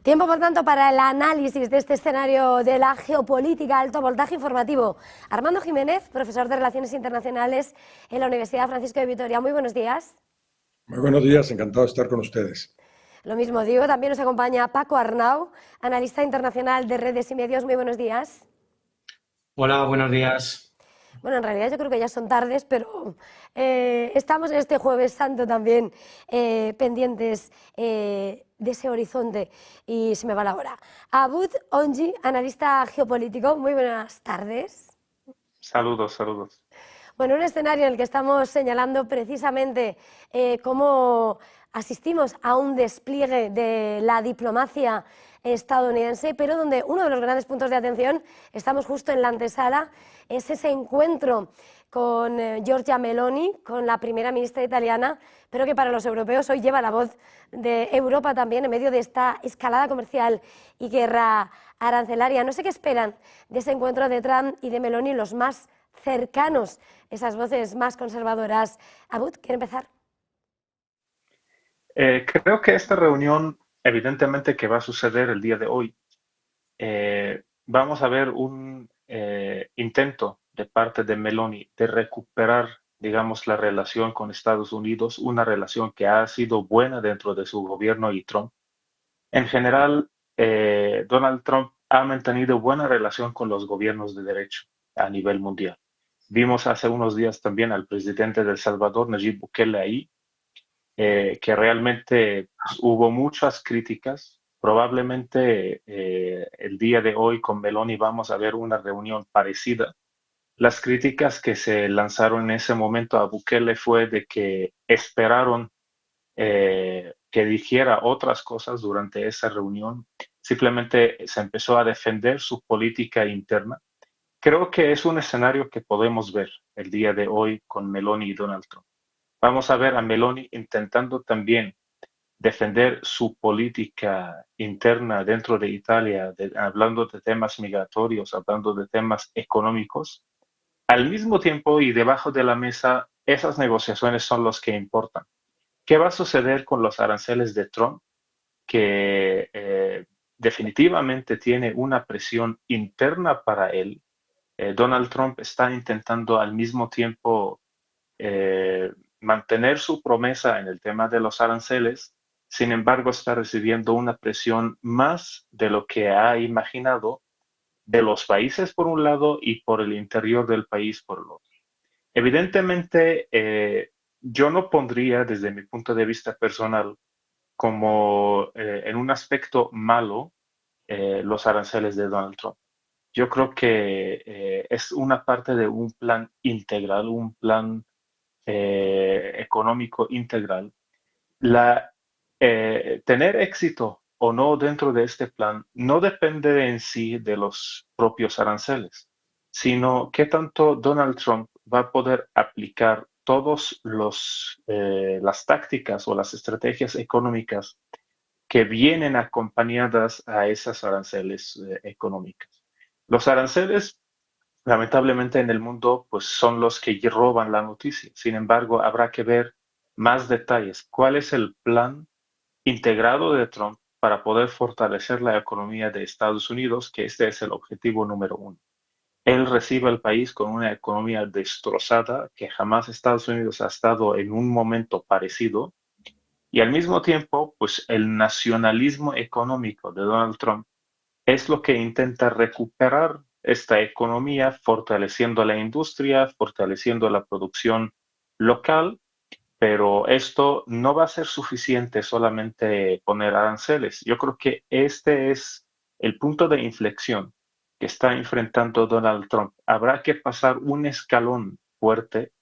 Tiempo, por tanto, para el análisis de este escenario de la geopolítica alto voltaje informativo. Armando Jiménez, profesor de Relaciones Internacionales en la Universidad Francisco de Vitoria. Muy buenos días. Muy buenos días, encantado de estar con ustedes. Lo mismo digo, también nos acompaña Paco Arnau, analista internacional de redes y medios. Muy buenos días. Hola, buenos días. Bueno, en realidad yo creo que ya son tardes, pero estamos en este Jueves Santo también pendientes de ese horizonte y se me va la hora. Abud Onji, analista geopolítico, muy buenas tardes. Saludos, saludos. Bueno, un escenario en el que estamos señalando precisamente cómo asistimos a un despliegue de la diplomacia estadounidense, pero donde uno de los grandes puntos de atención, estamos justo en la antesala, es ese encuentro con Giorgia Meloni, con la primera ministra italiana, pero que para los europeos hoy lleva la voz de Europa también en medio de esta escalada comercial y guerra arancelaria. No sé qué esperan de ese encuentro de Trump y de Meloni los más cercanos, esas voces más conservadoras. Abud, ¿quiere empezar? Creo que esta reunión, evidentemente que va a suceder el día de hoy, vamos a ver un intento de parte de Meloni de recuperar, digamos, la relación con Estados Unidos, una relación que ha sido buena dentro de su gobierno y Trump. En general, Donald Trump ha mantenido buena relación con los gobiernos de derecho a nivel mundial. Vimos hace unos días también al presidente de El Salvador, Nayib Bukele, ahí que realmente pues, hubo muchas críticas. Probablemente el día de hoy con Meloni vamos a ver una reunión parecida. Las críticas que se lanzaron en ese momento a Bukele fue de que esperaron que dijera otras cosas durante esa reunión. Simplemente se empezó a defender su política interna. Creo que es un escenario que podemos ver el día de hoy con Meloni y Donald Trump. Vamos a ver a Meloni intentando también defender su política interna dentro de Italia, hablando de temas migratorios, hablando de temas económicos. Al mismo tiempo y debajo de la mesa, esas negociaciones son los que importan. ¿Qué va a suceder con los aranceles de Trump? Que definitivamente tiene una presión interna para él. Donald Trump está intentando al mismo tiempo eh, mantener su promesa en el tema de los aranceles, sin embargo está recibiendo una presión más de lo que ha imaginado de los países por un lado y por el interior del país por el otro. Evidentemente, yo no pondría desde mi punto de vista personal como en un aspecto malo los aranceles de Donald Trump. Yo creo que es una parte de un plan integral, un plan económico integral. La, Tener éxito o no dentro de este plan no depende en sí de los propios aranceles, sino qué tanto Donald Trump va a poder aplicar todas las tácticas o las estrategias económicas que vienen acompañadas a esas aranceles económicas. Los aranceles lamentablemente en el mundo, pues son los que roban la noticia. Sin embargo, habrá que ver más detalles. ¿Cuál es el plan integrado de Trump para poder fortalecer la economía de Estados Unidos? Que este es el objetivo número uno. Él recibe al país con una economía destrozada, que jamás Estados Unidos ha estado en un momento parecido. Y al mismo tiempo, pues el nacionalismo económico de Donald Trump es lo que intenta recuperar esta economía, fortaleciendo la industria, fortaleciendo la producción local, pero esto no va a ser suficiente solamente poner aranceles. Yo creo que este es el punto de inflexión que está enfrentando Donald Trump. Habrá que pasar un escalón fuerte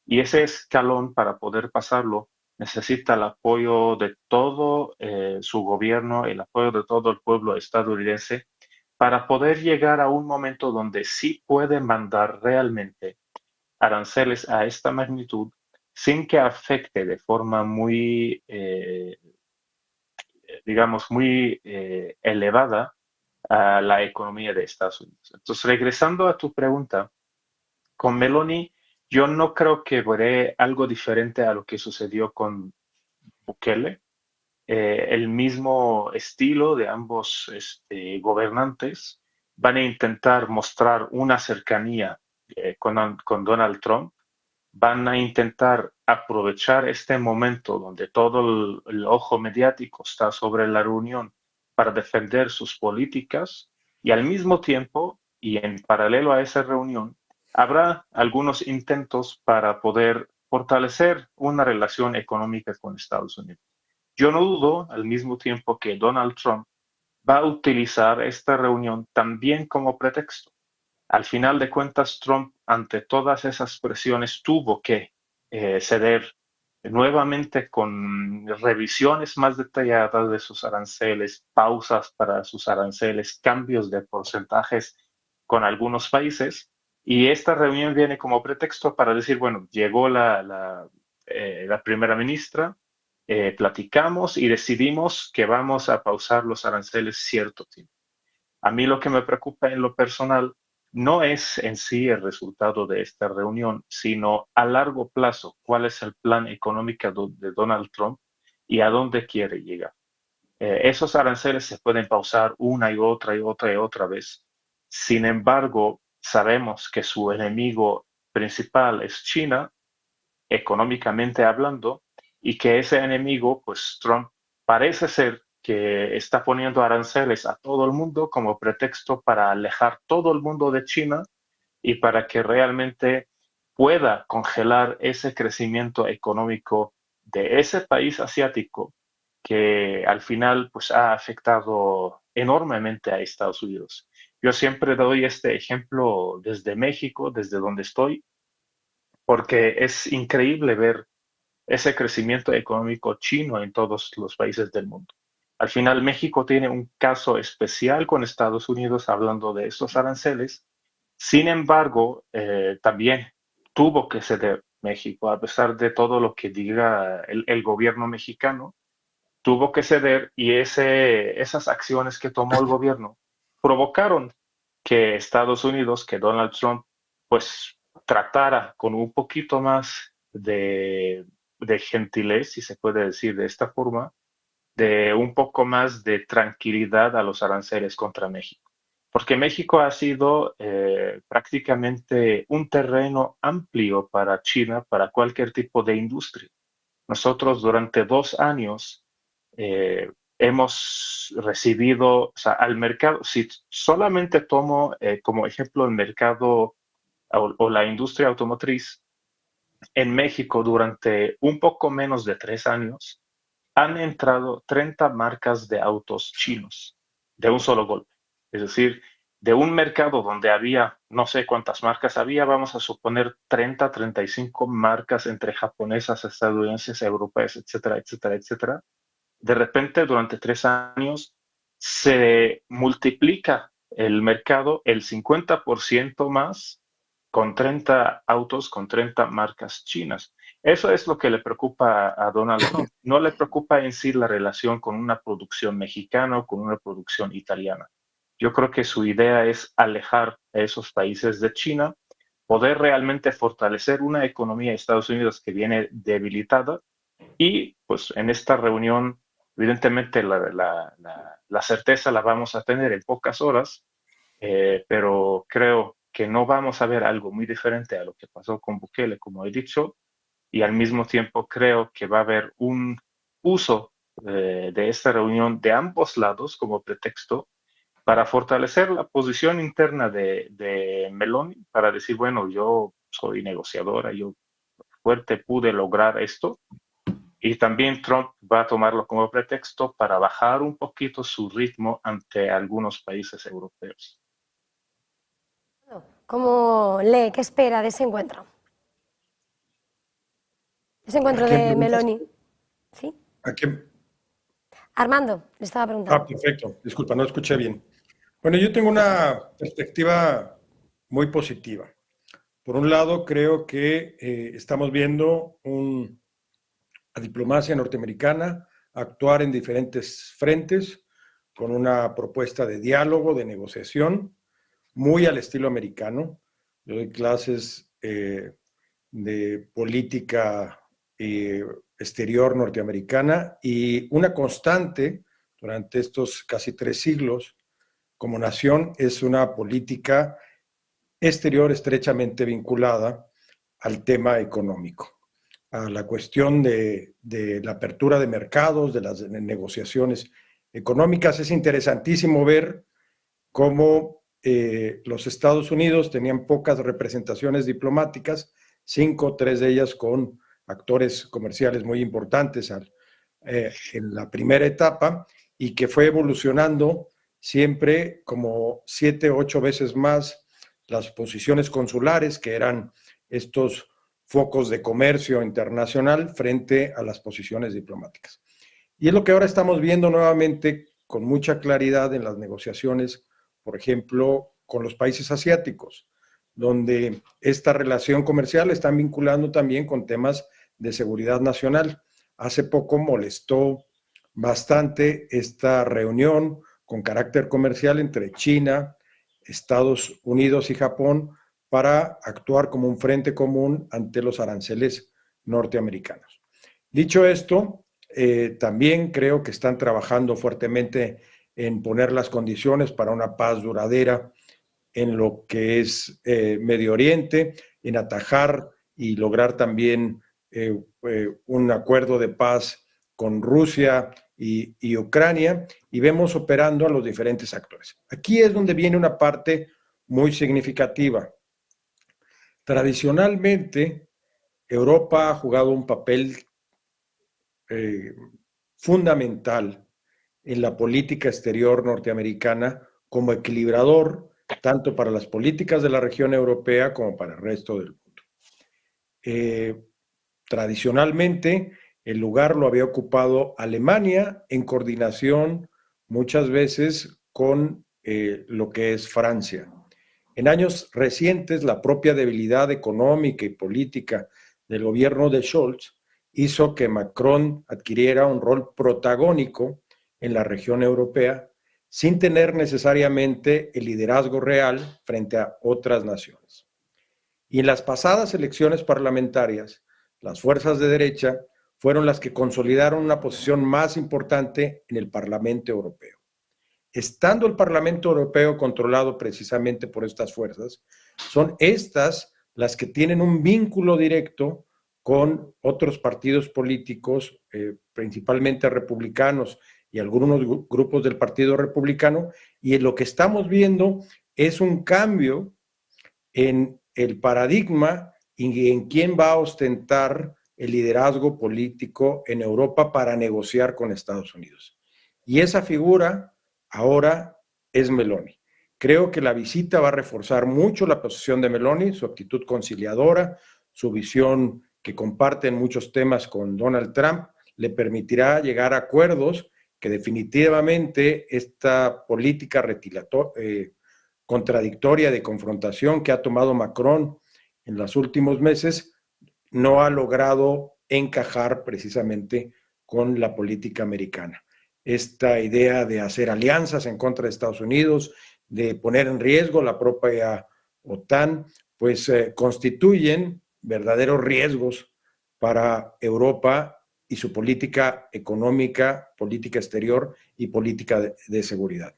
y ese escalón, para poder pasarlo, necesita el apoyo de todo su gobierno, el apoyo de todo el pueblo estadounidense, para poder llegar a un momento donde sí puede mandar realmente aranceles a esta magnitud sin que afecte de forma muy, digamos, muy elevada a la economía de Estados Unidos. Entonces, regresando a tu pregunta, con Meloni, yo no creo que veré algo diferente a lo que sucedió con Bukele. el mismo estilo de ambos gobernantes, van a intentar mostrar una cercanía con Donald Trump, van a intentar aprovechar este momento donde todo el ojo mediático está sobre la reunión para defender sus políticas y al mismo tiempo y en paralelo a esa reunión habrá algunos intentos para poder fortalecer una relación económica con Estados Unidos. Yo no dudo al mismo tiempo que Donald Trump va a utilizar esta reunión también como pretexto. Al final de cuentas, Trump, ante todas esas presiones, tuvo que ceder nuevamente con revisiones más detalladas de sus aranceles, pausas para sus aranceles, cambios de porcentajes con algunos países. Y esta reunión viene como pretexto para decir, bueno, llegó la primera ministra, platicamos y decidimos que vamos a pausar los aranceles cierto tiempo. A mí lo que me preocupa en lo personal no es en sí el resultado de esta reunión, sino a largo plazo, cuál es el plan económico de Donald Trump y a dónde quiere llegar. Esos aranceles se pueden pausar una y otra y otra y otra vez. Sin embargo, sabemos que su enemigo principal es China, económicamente hablando, y que ese enemigo, pues Trump parece ser que está poniendo aranceles a todo el mundo como pretexto para alejar todo el mundo de China y para que realmente pueda congelar ese crecimiento económico de ese país asiático que al final pues ha afectado enormemente a Estados Unidos. Yo siempre doy este ejemplo desde México, desde donde estoy, porque es increíble ver ese crecimiento económico chino en todos los países del mundo. Al final, México tiene un caso especial con Estados Unidos hablando de estos aranceles. Sin embargo, también tuvo que ceder México, a pesar de todo lo que diga el gobierno mexicano, tuvo que ceder y esas acciones que tomó el gobierno provocaron que Estados Unidos, que Donald Trump, pues tratara con un poquito más de gentilez, si se puede decir de esta forma, de un poco más de tranquilidad a los aranceles contra México. Porque México ha sido prácticamente un terreno amplio para China, para cualquier tipo de industria. Nosotros durante 2 años hemos recibido, o sea, al mercado, si solamente tomo como ejemplo el mercado o la industria automotriz, en México durante un poco menos de 3 años han entrado 30 marcas de autos chinos de un solo golpe. Es decir, de un mercado donde había no sé cuántas marcas había, vamos a suponer 30, 35 marcas entre japonesas, estadounidenses, europeas, etcétera, etcétera, etcétera. De repente, durante 3 años, se multiplica el mercado el 50% más con 30 autos, con 30 marcas chinas. Eso es lo que le preocupa a Donald Trump. No le preocupa en sí la relación con una producción mexicana o con una producción italiana. Yo creo que su idea es alejar a esos países de China, poder realmente fortalecer una economía de Estados Unidos que viene debilitada y pues en esta reunión, evidentemente la certeza la vamos a tener en pocas horas, pero creo que no vamos a ver algo muy diferente a lo que pasó con Bukele, como he dicho, y al mismo tiempo creo que va a haber un uso de esta reunión de ambos lados como pretexto para fortalecer la posición interna de Meloni, para decir, bueno, yo soy negociadora, yo fuerte pude lograr esto, y también Trump va a tomarlo como pretexto para bajar un poquito su ritmo ante algunos países europeos. ¿Cómo lee? ¿Qué espera de ese encuentro? Ese encuentro ¿A quién de preguntas? Meloni. ¿Sí? ¿A quién? Armando, le estaba Ah, preguntando. perfecto. Disculpa, no escuché bien. Bueno, yo tengo una perspectiva muy positiva. Por un lado, creo que estamos viendo a diplomacia norteamericana actuar en diferentes frentes con una propuesta de diálogo, de negociación, muy al estilo americano. Yo doy clases de política exterior norteamericana y una constante durante estos casi 3 siglos como nación es una política exterior estrechamente vinculada al tema económico, a la cuestión de la apertura de mercados, de las negociaciones económicas. Es interesantísimo ver cómo los Estados Unidos tenían pocas representaciones diplomáticas, 5, 3 de ellas con actores comerciales muy importantes en la primera etapa, y que fue evolucionando siempre como 7, 8 veces más las posiciones consulares, que eran estos focos de comercio internacional, frente a las posiciones diplomáticas. Y es lo que ahora estamos viendo nuevamente con mucha claridad en las negociaciones, por ejemplo, con los países asiáticos, donde esta relación comercial está vinculando también con temas de seguridad nacional. Hace poco molestó bastante esta reunión con carácter comercial entre China, Estados Unidos y Japón para actuar como un frente común ante los aranceles norteamericanos. Dicho esto, también creo que están trabajando fuertemente en poner las condiciones para una paz duradera en lo que es Medio Oriente, en atajar y lograr también un acuerdo de paz con Rusia y Ucrania, y vemos operando a los diferentes actores. Aquí es donde viene una parte muy significativa. Tradicionalmente, Europa ha jugado un papel fundamental en la política exterior norteamericana como equilibrador tanto para las políticas de la región europea como para el resto del mundo. Tradicionalmente, el lugar lo había ocupado Alemania en coordinación muchas veces con lo que es Francia. En años recientes, la propia debilidad económica y política del gobierno de Scholz hizo que Macron adquiriera un rol protagónico en la región europea, sin tener necesariamente el liderazgo real frente a otras naciones. Y en las pasadas elecciones parlamentarias, las fuerzas de derecha fueron las que consolidaron una posición más importante en el Parlamento Europeo. Estando el Parlamento Europeo controlado precisamente por estas fuerzas, son estas las que tienen un vínculo directo con otros partidos políticos, principalmente republicanos y algunos grupos del Partido Republicano, y en lo que estamos viendo es un cambio en el paradigma y en quién va a ostentar el liderazgo político en Europa para negociar con Estados Unidos. Y esa figura ahora es Meloni. Creo que la visita va a reforzar mucho la posición de Meloni, su actitud conciliadora, su visión que comparte en muchos temas con Donald Trump, le permitirá llegar a acuerdos que definitivamente esta política contradictoria de confrontación que ha tomado Macron en los últimos meses no ha logrado encajar precisamente con la política americana. Esta idea de hacer alianzas en contra de Estados Unidos, de poner en riesgo la propia OTAN, pues constituyen verdaderos riesgos para Europa y su política económica, política exterior y política de seguridad.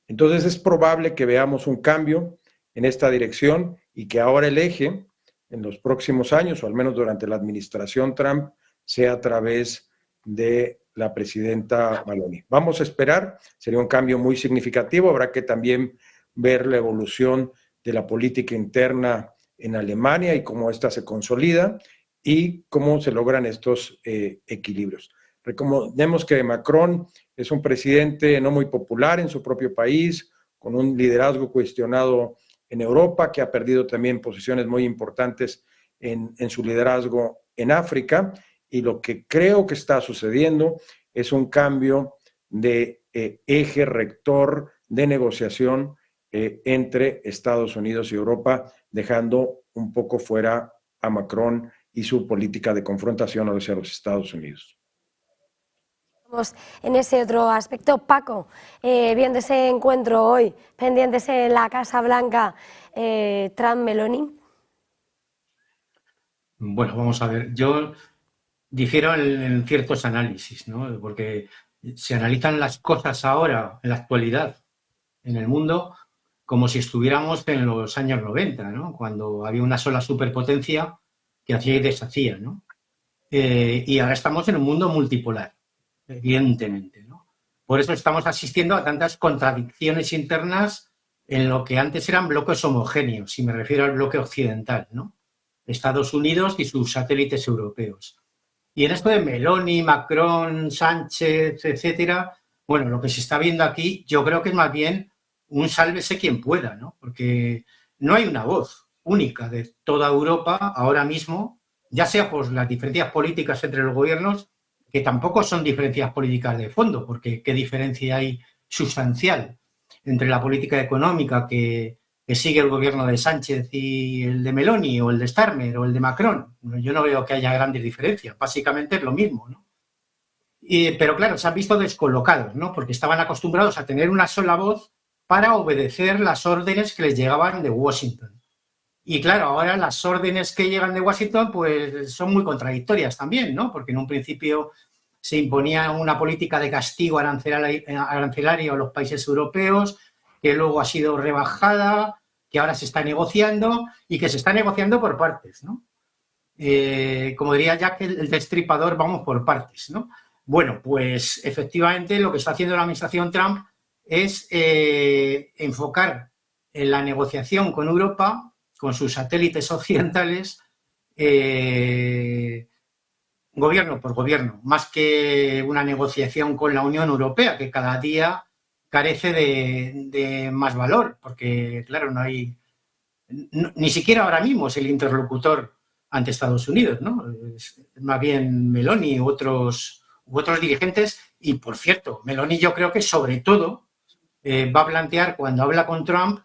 Entonces es probable que veamos un cambio en esta dirección y que ahora el eje en los próximos años, o al menos durante la administración Trump, sea a través de la presidenta Meloni. Vamos a esperar, sería un cambio muy significativo, habrá que también ver la evolución de la política interna en Alemania y cómo ésta se consolida y cómo se logran estos equilibrios. Recordemos que Macron es un presidente no muy popular en su propio país, con un liderazgo cuestionado en Europa, que ha perdido también posiciones muy importantes en su liderazgo en África, y lo que creo que está sucediendo es un cambio de eje rector de negociación entre Estados Unidos y Europa, dejando un poco fuera a Macron y su política de confrontación hacia los Estados Unidos. En ese otro aspecto, Paco, viendo ese encuentro hoy, pendientes en la Casa Blanca, Trump-Meloni. Bueno, vamos a ver. Yo difiero en ciertos análisis, ¿no? Porque se analizan las cosas ahora, en la actualidad, en el mundo, como si estuviéramos en los años 90, ¿no? Cuando había una sola superpotencia que hacía y deshacía, ¿no? Y ahora estamos en un mundo multipolar, evidentemente, ¿no? Por eso estamos asistiendo a tantas contradicciones internas en lo que antes eran bloques homogéneos, y me refiero al bloque occidental, ¿no? Estados Unidos y sus satélites europeos. Y en esto de Meloni, Macron, Sánchez, etcétera, bueno, lo que se está viendo aquí yo creo que es más bien un sálvese quien pueda, ¿no? Porque no hay una voz única de toda Europa ahora mismo, ya sea por las diferencias políticas entre los gobiernos, que tampoco son diferencias políticas de fondo, porque qué diferencia hay sustancial entre la política económica que sigue el gobierno de Sánchez y el de Meloni, o el de Starmer, o el de Macron. Yo no veo que haya grandes diferencias, básicamente es lo mismo, ¿no? Pero claro, se han visto descolocados, ¿no? Porque estaban acostumbrados a tener una sola voz para obedecer las órdenes que les llegaban de Washington. Y claro, ahora las órdenes que llegan de Washington pues son muy contradictorias también, ¿no? Porque en un principio se imponía una política de castigo arancelario a los países europeos, que luego ha sido rebajada, que ahora se está negociando y que se está negociando por partes, ¿no? Como diría Jack el Destripador, vamos por partes, ¿no? Bueno, pues efectivamente lo que está haciendo la administración Trump es enfocar en la negociación con Europa, con sus satélites occidentales, gobierno por gobierno, más que una negociación con la Unión Europea, que cada día carece de más valor, porque, claro, no hay... ni siquiera ahora mismo es el interlocutor ante Estados Unidos, ¿no? Es más bien Meloni u otros dirigentes. Y, por cierto, Meloni yo creo que, sobre todo, va a plantear, cuando habla con Trump,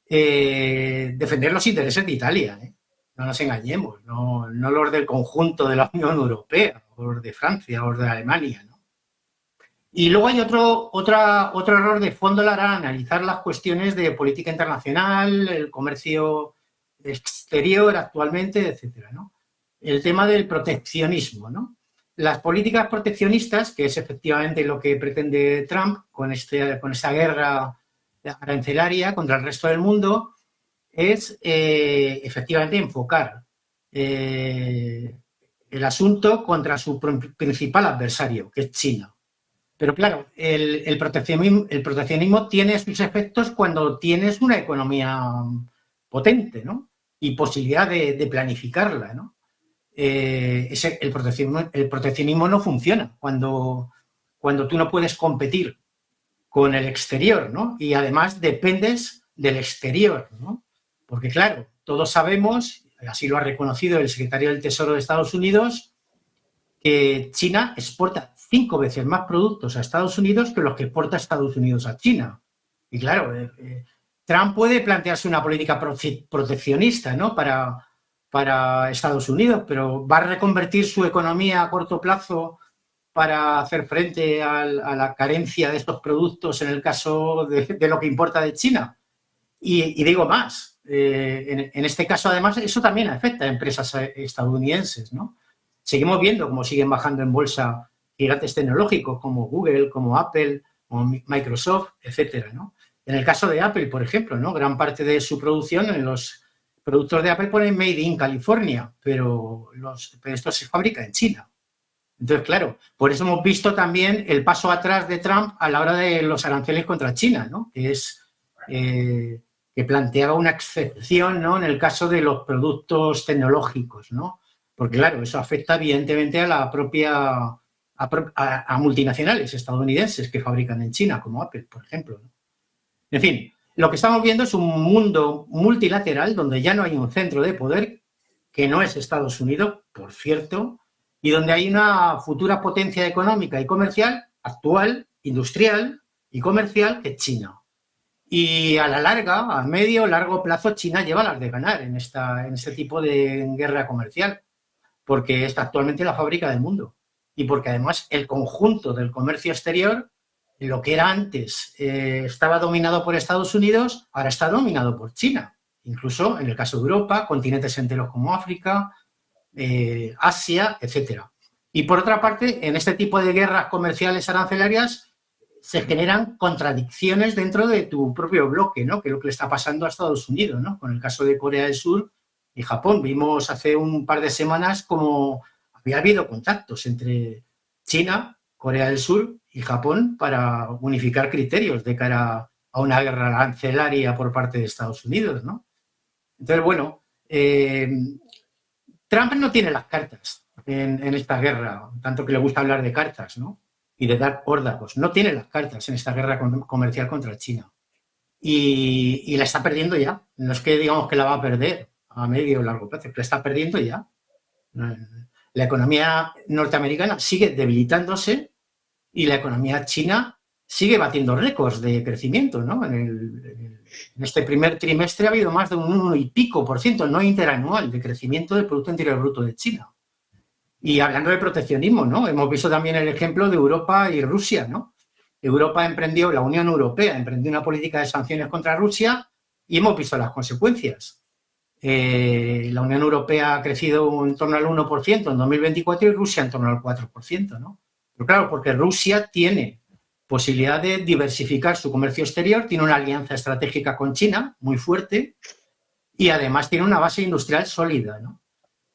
defender los intereses de Italia, ¿eh? No nos engañemos, no los del conjunto de la Unión Europea, o los de Francia, o los de Alemania, ¿no? Y luego hay otro error de fondo a la hora de analizar las cuestiones de política internacional, el comercio exterior actualmente, etcétera, ¿no? El tema del proteccionismo, ¿no? Las políticas proteccionistas, que es efectivamente lo que pretende Trump con esta guerra arancelaria contra el resto del mundo, es efectivamente enfocar el asunto contra su principal adversario, que es China. Pero claro, el proteccionismo tiene sus efectos cuando tienes una economía potente, ¿no? Y posibilidad de planificarla, ¿no? El proteccionismo no funciona cuando tú no puedes competir con el exterior, ¿no? Y además dependes del exterior, ¿no? Porque claro, todos sabemos, así lo ha reconocido el secretario del Tesoro de Estados Unidos, que China exporta 5 veces más productos a Estados Unidos que los que exporta Estados Unidos a China. Y claro, Trump puede plantearse una política proteccionista, ¿no? para Estados Unidos, pero ¿va a reconvertir su economía a corto plazo para hacer frente a la carencia de estos productos en el caso de lo que importa de China? Y digo más, en este caso además eso también afecta a empresas estadounidenses, ¿no? Seguimos viendo cómo siguen bajando en bolsa gigantes tecnológicos como Google, como Apple, como Microsoft, etcétera, ¿no? En el caso de Apple, por ejemplo, ¿no? Gran parte de su producción en los productos de Apple ponen Made in California, pero esto se fabrica en China. Entonces, claro, por eso hemos visto también el paso atrás de Trump a la hora de los aranceles contra China, ¿no? Que es que planteaba una excepción, ¿no? En el caso de los productos tecnológicos, ¿no? Porque, claro, eso afecta evidentemente a la propia a multinacionales estadounidenses que fabrican en China, como Apple, por ejemplo, ¿no? En fin, lo que estamos viendo es un mundo multilateral donde ya no hay un centro de poder, que no es Estados Unidos, por cierto, y donde hay una futura potencia económica y comercial, actual, industrial y comercial, que es China. Y a la larga, a medio, largo plazo, China lleva las de ganar en este tipo de guerra comercial, porque es actualmente la fábrica del mundo. Y porque además el conjunto del comercio exterior, lo que era antes estaba dominado por Estados Unidos, ahora está dominado por China. Incluso en el caso de Europa, continentes enteros como África, Asia, etcétera. Y por otra parte, en este tipo de guerras comerciales arancelarias se generan contradicciones dentro de tu propio bloque, ¿no? Que es lo que le está pasando a Estados Unidos, ¿no? Con el caso de Corea del Sur y Japón. Vimos hace un par de semanas como había habido contactos entre China, Corea del Sur y Japón para unificar criterios de cara a una guerra arancelaria por parte de Estados Unidos, ¿no? Entonces, bueno, Trump no tiene las cartas en esta guerra, tanto que le gusta hablar de cartas, ¿no? Y de dar órdagos. No tiene las cartas en esta guerra comercial contra China. Y la está perdiendo ya. No es que digamos que la va a perder a medio o largo plazo, que la está perdiendo ya. La economía norteamericana sigue debilitándose y la economía china sigue batiendo récords de crecimiento, ¿no? En este primer trimestre ha habido más de un 1 y pico % no interanual de crecimiento del Producto Interior Bruto de China. Y hablando de proteccionismo, ¿no? Hemos visto también el ejemplo de Europa y Rusia, ¿no? La Unión Europea emprendió una política de sanciones contra Rusia y hemos visto las consecuencias. La Unión Europea ha crecido en torno al 1% en 2024 y Rusia en torno al 4%, ¿no? Pero claro, porque Rusia tiene posibilidad de diversificar su comercio exterior, tiene una alianza estratégica con China muy fuerte y además tiene una base industrial sólida, ¿no?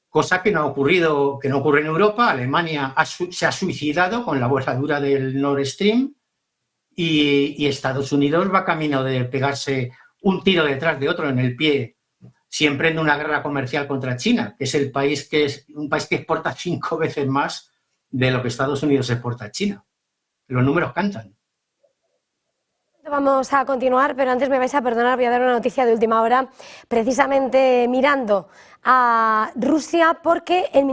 Cosa que no ocurre en Europa. Alemania se ha suicidado con la voladura del Nord Stream y Estados Unidos va camino de pegarse un tiro detrás de otro en el pie si emprende una guerra comercial contra China, que es un país que exporta 5 veces más de lo que Estados Unidos exporta a China. Los números cantan. Vamos a continuar, pero antes me vais a perdonar, voy a dar una noticia de última hora, precisamente mirando a Rusia, porque el